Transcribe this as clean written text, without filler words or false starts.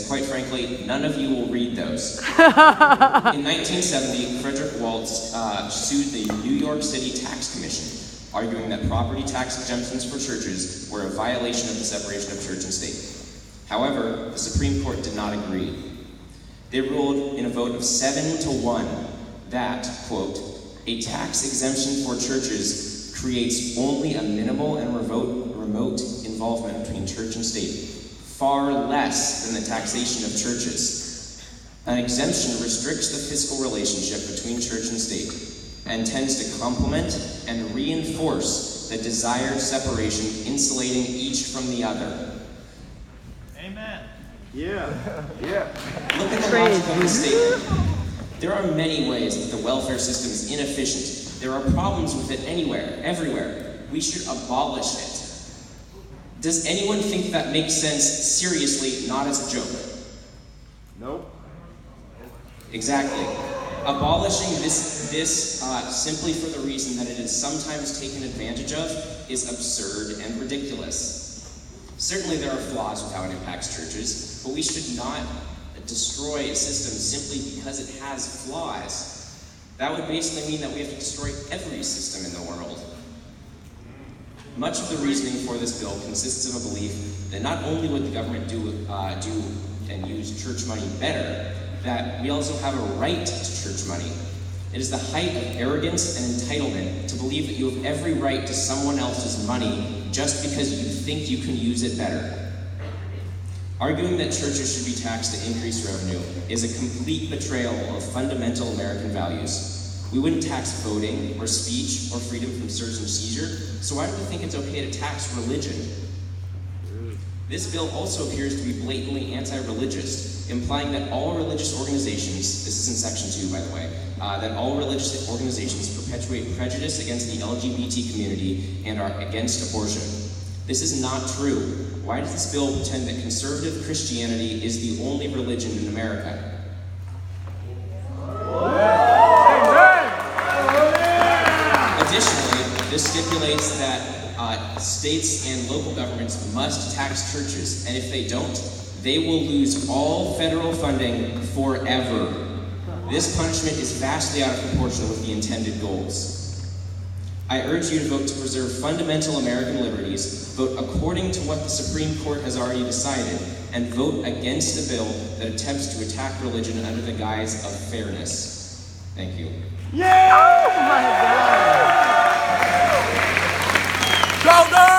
quite frankly, none of you will read those. In 1970, Frederick Waltz sued the New York City Tax Commission, arguing that property tax exemptions for churches were a violation of the separation of church and state. However, the Supreme Court did not agree. They ruled in a vote of 7-1 that, quote, a tax exemption for churches creates only a minimal and remote involvement between church and state, far less than the taxation of churches. An exemption restricts the fiscal relationship between church and state and tends to complement and reinforce the desired separation, insulating each from the other. Amen. Yeah. Look at the logic of this statement. There are many ways that the welfare system is inefficient. There are problems with it anywhere, everywhere. We should abolish it. Does anyone think that makes sense seriously, not as a joke? Nope. Exactly. Abolishing this simply for the reason that it is sometimes taken advantage of is absurd and ridiculous. Certainly there are flaws with how it impacts churches, but we should not destroy a system simply because it has flaws. That would basically mean that we have to destroy every system in the world. Much of the reasoning for this bill consists of a belief that not only would the government do and use church money better, that we also have a right to church money. It is the height of arrogance and entitlement to believe that you have every right to someone else's money just because you think you can use it better. Arguing that churches should be taxed to increase revenue is a complete betrayal of fundamental American values. We wouldn't tax voting or speech or freedom from search and seizure, so why do we think it's okay to tax religion? This bill also appears to be blatantly anti-religious, implying that all religious organizations, this is in section 2 by the way, that all religious organizations perpetuate prejudice against the LGBT community and are against abortion. This is not true. Why does this bill pretend that conservative Christianity is the only religion in America? Additionally, this stipulates that states and local governments must tax churches, and if they don't, they will lose all federal funding forever. This punishment is vastly out of proportion with the intended goals. I urge you to vote to preserve fundamental American liberties, vote according to what the Supreme Court has already decided, and vote against a bill that attempts to attack religion under the guise of fairness. Thank you. Yeah! Oh my God! Calder!